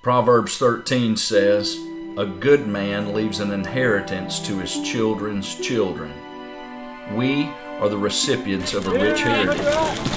Proverbs 13 says, "A good man leaves an inheritance to his children's children." We are the recipients of a rich heritage.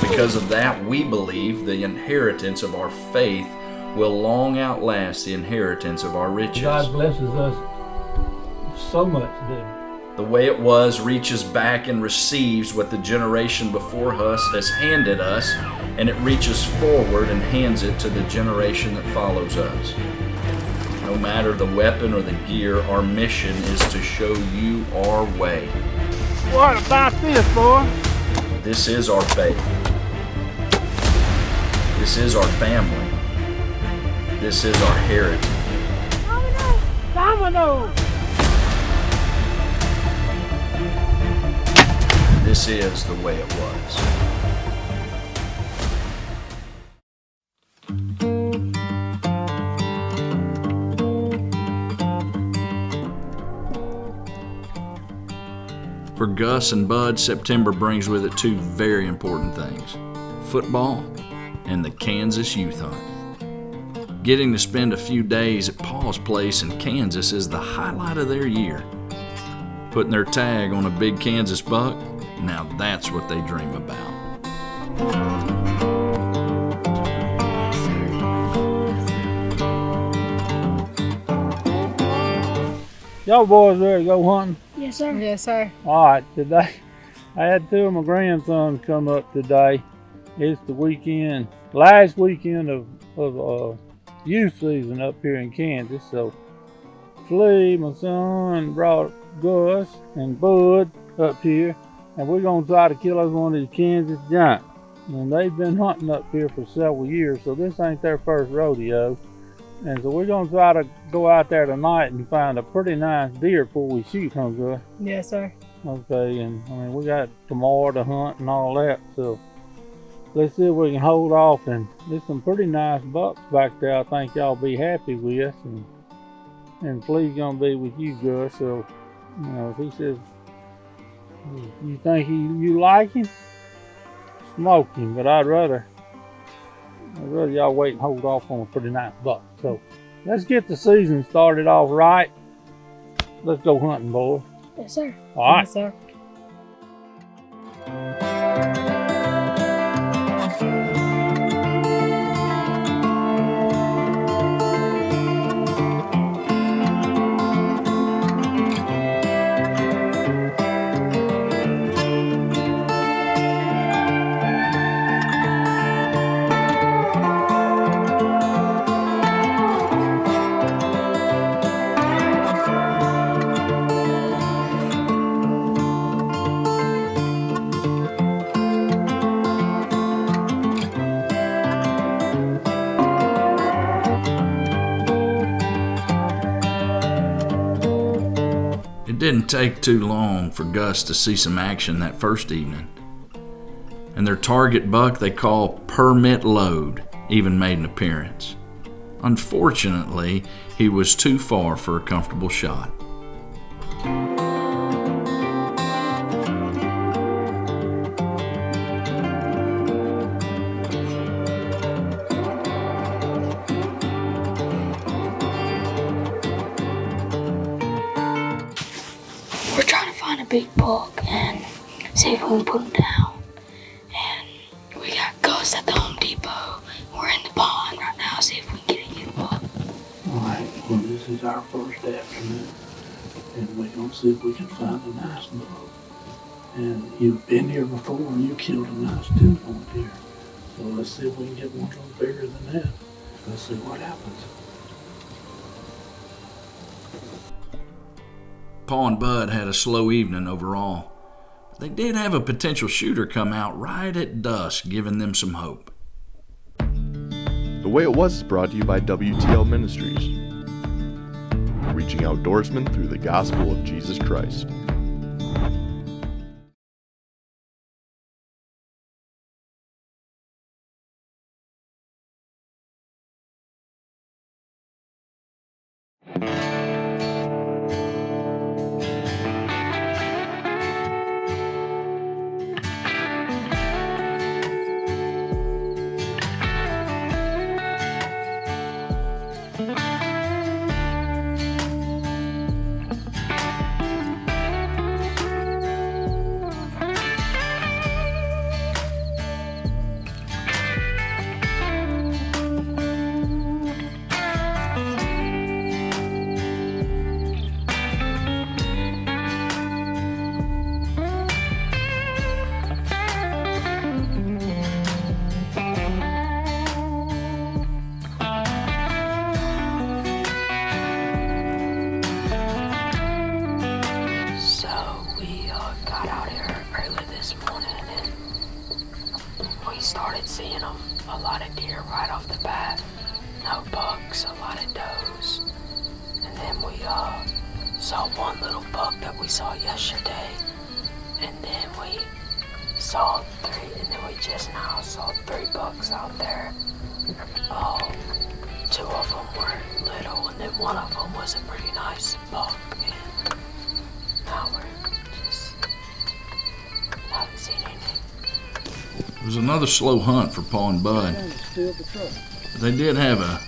Because of that, we believe the inheritance of our faith will long outlast the inheritance of our riches. God blesses us so much, dude. The way it was reaches back and receives what the generation before us has handed us, and it reaches forward and hands it to the generation that follows us. No matter the weapon or the gear, our mission is to show you our way. What about this, boy? This is our faith. This is our family. This is our heritage. Domino! This is the way it was. For Gus and Bud, September brings with it two very important things: football and the Kansas Youth Hunt. Getting to spend a few days at Paul's place in Kansas is the highlight of their year. Putting their tag on a big Kansas buck, now that's what they dream about. Y'all boys ready to go hunting? Yes, sir. Yes, sir. All right, today I had two of my grandsons come up today. It's the weekend, last weekend of youth season up here in Kansas. So Flea, my son, brought Gus and Bud up here, and we're gonna try to kill us one of these Kansas giants. And they've been hunting up here for several years, so this ain't their first rodeo. And so we're gonna try to go out there tonight and find a pretty nice deer before we shoot, huh, Gus? Yes, sir. Okay, and I mean we got tomorrow to hunt and all that, so let's see if we can hold off. And there's some pretty nice bucks back there I think y'all be happy with, and Flea's gonna be with you, Gus. So you know, if he says you think you like him, smoke him, but I'd rather y'all wait and hold off on a pretty nice buck. So let's get the season started off right. Let's go hunting, boys. Yes, sir. All right. Yes, sir. It didn't take too long for Gus to see some action that first evening, and their target buck they call Permit Load even made an appearance. Unfortunately, he was too far for a comfortable shot. We're trying to find a big buck and see if we can put him down. And we got Gus at the Home Depot. We're in the pond right now, see if we can get a youth buck. Alright, well this is our first afternoon, and we're gonna see if we can find a nice buck. And you've been here before and you killed a nice 2-point deer. So let's see if we can get one a little bigger than that. Let's see what happens. Paul and Bud had a slow evening overall. They did have a potential shooter come out right at dusk, giving them some hope. The Way It Was is brought to you by WTL Ministries, reaching outdoorsmen through the gospel of Jesus Christ. saw one little buck that we saw yesterday, and then we saw 3, and then we just now saw 3 bucks out there. 2 of them were little, and then one of them was a pretty nice buck, and now we're just haven't seen anything. It was another slow hunt for Pa and Bud. They did have a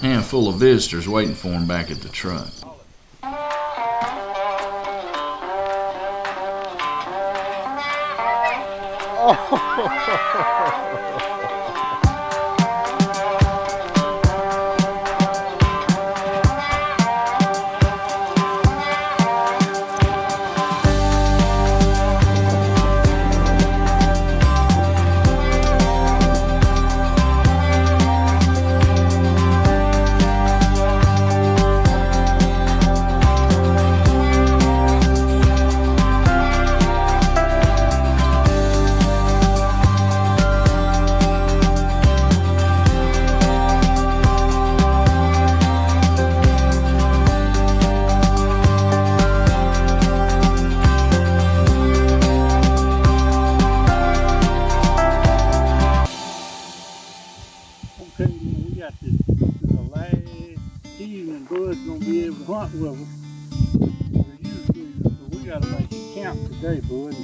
handful of visitors waiting for them back at the truck. Okay, we got the last evening Bud's gonna be able to hunt with us for youth season, so we gotta make it count today, Bud.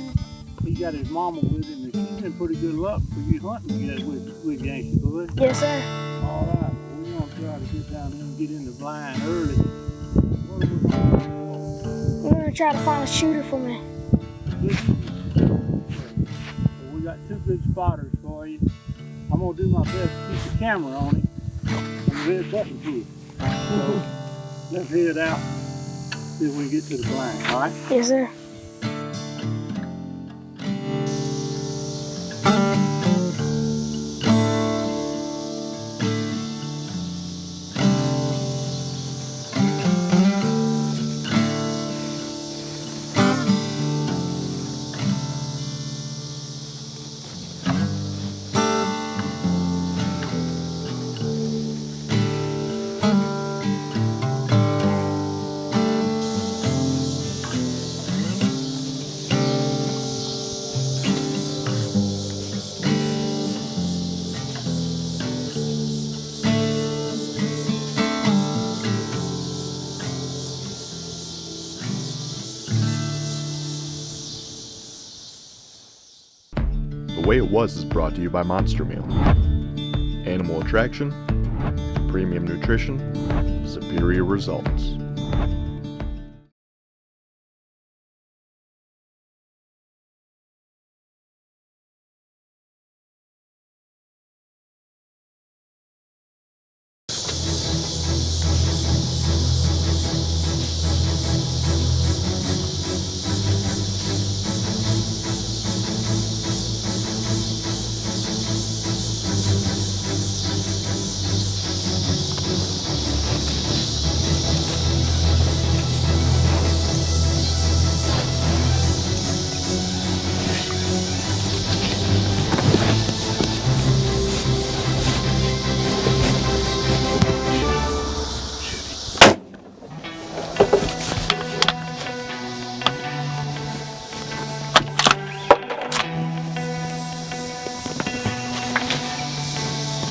He got his mama with him, and she's been pretty good luck for you hunting together with you, ain't she, Bud? Yes, sir. All right, well, we're gonna try to get down there and get in the blind early. What are we gonna do? We're gonna try to find a shooter for me. Well, we got 2 good spotters for you. I'm gonna do my best to keep the camera on it and red button push. So let's head out, see if we can get to the blind, all right? Yes, sir. The Way It Was is brought to you by Monster Meal. Animal attraction, premium nutrition, superior results.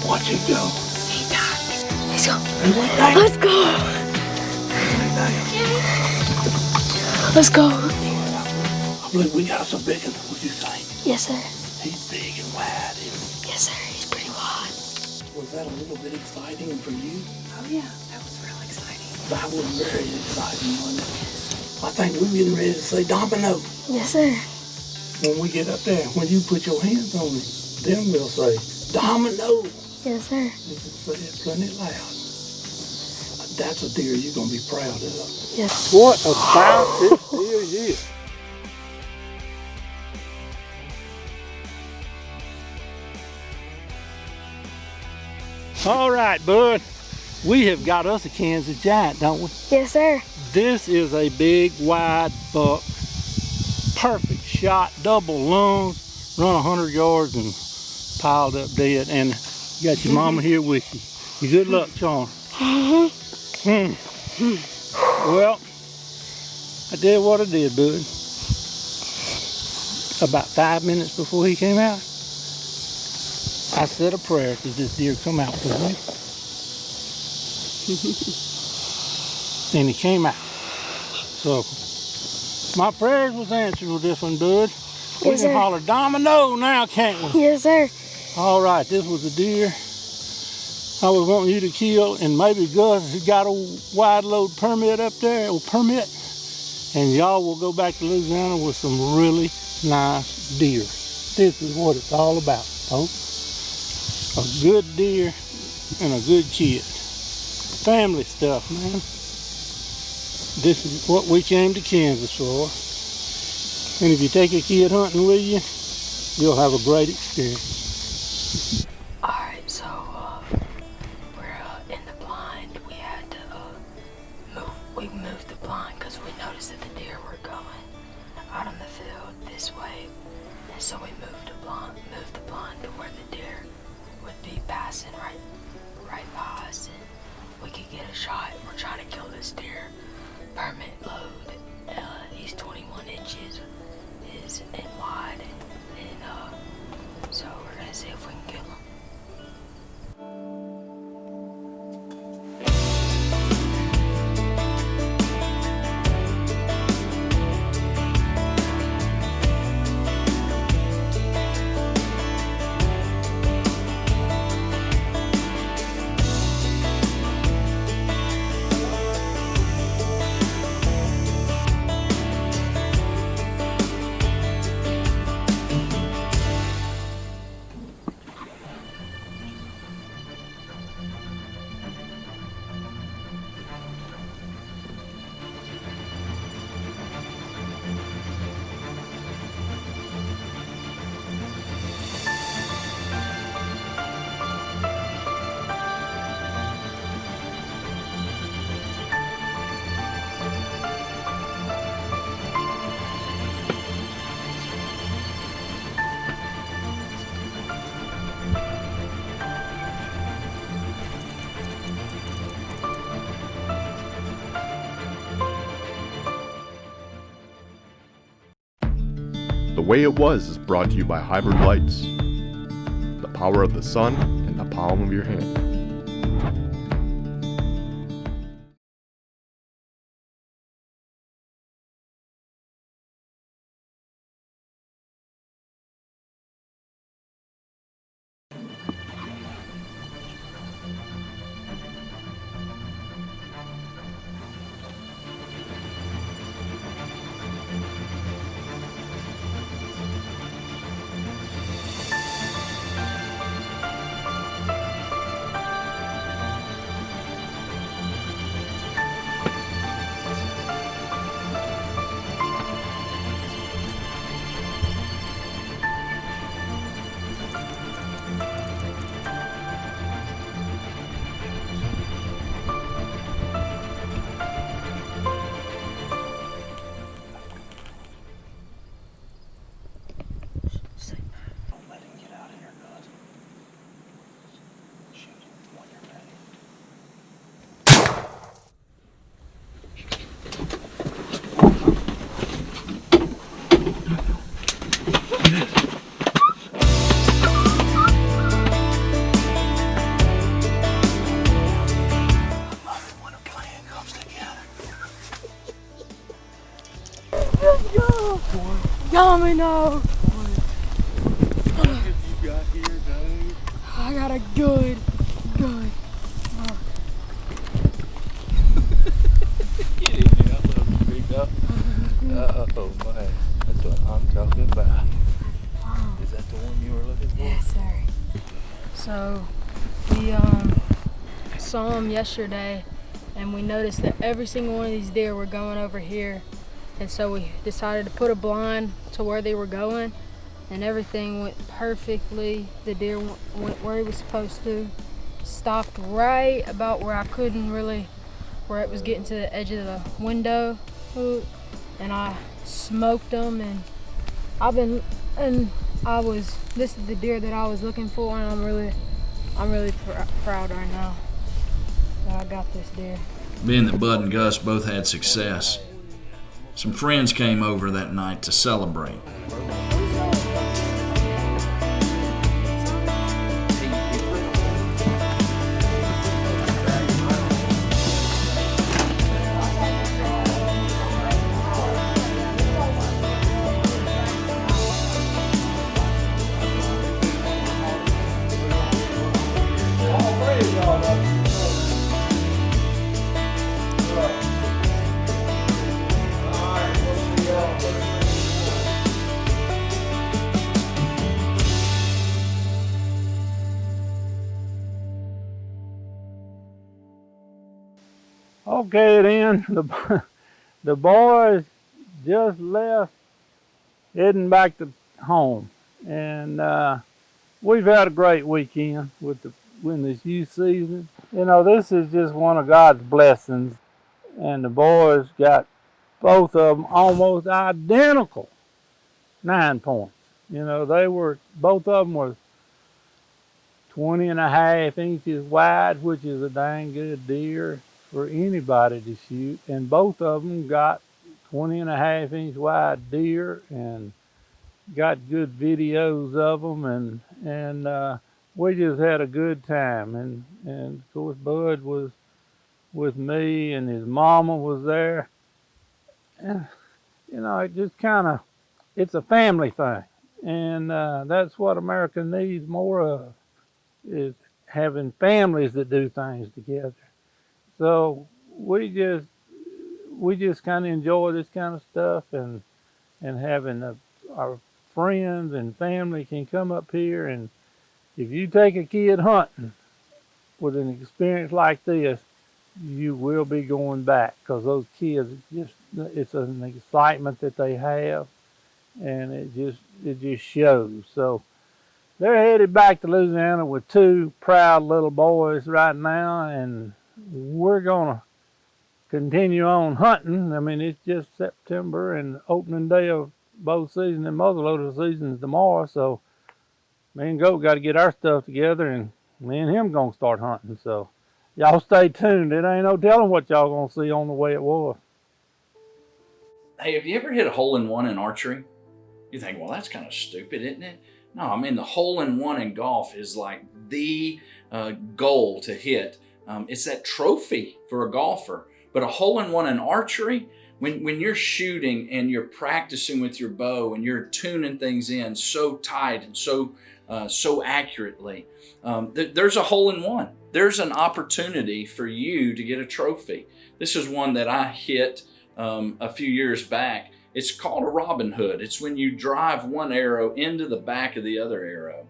Watch it go. He died. Let's go. He went down. Let's go. He went down. Let's go. I believe we got us a big one. What do you think? Yes, sir. He's big and wide. Isn't Yes, sir. He's pretty wide. he? Was that a little bit exciting for you? Oh yeah, that was real exciting. That was very exciting, wasn't it? I think we're getting ready to say domino. Yes, sir. When we get up there, when you put your hands on it, then we'll say domino. Yes, sir. You can say it plenty loud. That's a deer you're going to be proud of. Yes. What about this deer here? All right, Bud. We have got us a Kansas Giant, don't we? Yes, sir. This is a big, wide buck. Perfect shot, double lungs, run 100 yards and piled up dead. And you got your mama here with you. Good luck, Sean. Well, I did what I did, bud. About 5 minutes before he came out, I said a prayer to this deer come out with me. And he came out. So my prayers was answered with this one, bud. We Yes, can sir. holler domino now, can't we? Yes, sir. All right, this was a deer I was wanting you to kill, and maybe Gus has got a wide load permit up there, and y'all will go back to Louisiana with some really nice deer. This is what it's all about, folks. A good deer and a good kid. Family stuff, man. This is what we came to Kansas for. And if you take a kid hunting with you, you'll have a great experience. Alright, so we're in the blind. We had to move the blind because we noticed that the deer were going out on the field this way. And so we moved the blind to where the deer would be passing right by us, and we could get a shot. We're trying to kill this deer. Permit load. He's 21 inches and wide, and so we're gonna see if we can kill him. The Way It Was is brought to you by Hybrid Lights, the power of the sun in the palm of your hand. Domino! What have you got here, dude? I got a good buck. Get in there, I love you, big dog. Oh man, that's what I'm talking about. Is that the one you were looking for? Yes, sir. So, we saw him yesterday, and we noticed that every single one of these deer were going over here. And so we decided to put a blind to where they were going, and everything went perfectly. The deer went where he was supposed to, stopped right about where I couldn't really, where it was getting to the edge of the window, and I smoked them. And this is the deer that I was looking for, and I'm really proud right now that I got this deer. Being that Bud and Gus both had success, Some friends came over that night to celebrate. Okay, then the boys just left, heading back to home, and we've had a great weekend with this youth season. You know, this is just one of God's blessings, and the boys got both of them almost identical 9 points. You know, both of them were 20.5 inches wide, which is a dang good deer for anybody to shoot. And both of them got 20.5 inch wide deer and got good videos of them. And we just had a good time. And of course, Bud was with me and his mama was there. And, you know, it just it's a family thing. And that's what America needs more of, is having families that do things together. So we just kind of enjoy this kind of stuff, and having our friends and family can come up here, and if you take a kid hunting with an experience like this, you will be going back, because those kids, it's an excitement that they have, and it just shows. So they're headed back to Louisiana with 2 proud little boys right now, and we're going to continue on hunting. I mean, it's just September, and opening day of bow season and muzzleloader season is tomorrow, so me and Goat got to get our stuff together, and me and him going to start hunting. So y'all stay tuned. It ain't no telling what y'all going to see on the way it was. Hey, have you ever hit a hole-in-one in archery? You think, well, that's kind of stupid, isn't it? No, I mean, the hole-in-one in golf is like the goal to hit. It's that trophy for a golfer. But a hole-in-one in archery, when you're shooting and you're practicing with your bow and you're tuning things in so tight and so accurately, there's a hole-in-one. There's an opportunity for you to get a trophy. This is one that I hit a few years back. It's called a Robin Hood. It's when you drive one arrow into the back of the other arrow.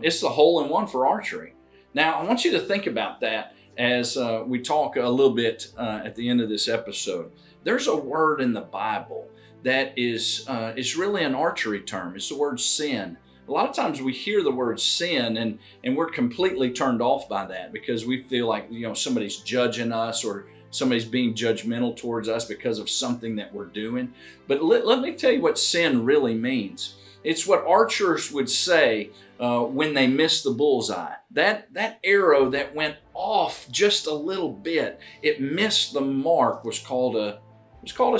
It's the hole-in-one for archery. Now, I want you to think about that as we talk a little bit at the end of this episode. There's a word in the Bible that is really an archery term. It's the word sin. A lot of times we hear the word sin and we're completely turned off by that, because we feel like, you know, somebody's judging us or somebody's being judgmental towards us because of something that we're doing. But let me tell you what sin really means. It's what archers would say when they miss the bullseye. That arrow that went off just a little bit, it missed the mark, was called a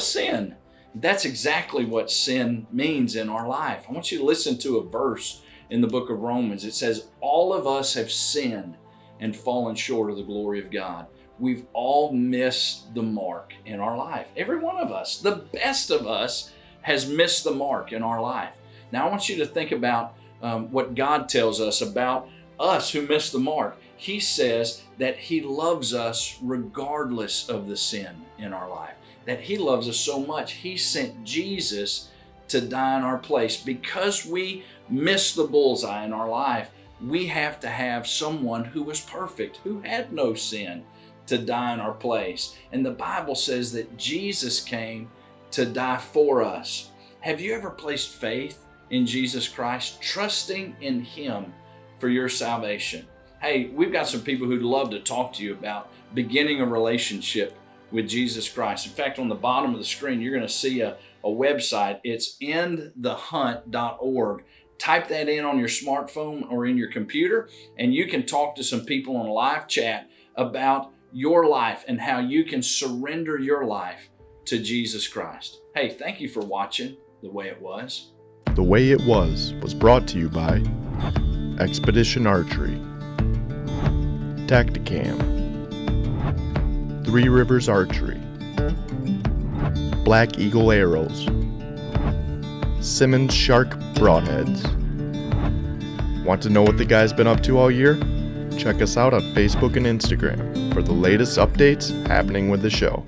sin. That's exactly what sin means in our life. I want you to listen to a verse in the book of Romans. It says, all of us have sinned and fallen short of the glory of God. We've all missed the mark in our life. Every one of us, the best of us, has missed the mark in our life. Now I want you to think about what God tells us about us who missed the mark. He says that He loves us regardless of the sin in our life. That He loves us so much, He sent Jesus to die in our place. Because we missed the bullseye in our life, we have to have someone who was perfect, who had no sin, to die in our place. And the Bible says that Jesus came to die for us. Have you ever placed faith in Jesus Christ, trusting in Him for your salvation? Hey, we've got some people who'd love to talk to you about beginning a relationship with Jesus Christ. In fact, on the bottom of the screen, you're going to see a website. It's endthehunt.org. Type that in on your smartphone or in your computer, and you can talk to some people on a live chat about your life and how you can surrender your life to Jesus Christ. Hey, thank you for watching The Way It Was. The Way It Was brought to you by Expedition Archery, Tacticam, 3 Rivers Archery, Black Eagle Arrows, Simmons Shark Broadheads. Want to know what the guy's been up to all year? Check us out on Facebook and Instagram for the latest updates happening with the show.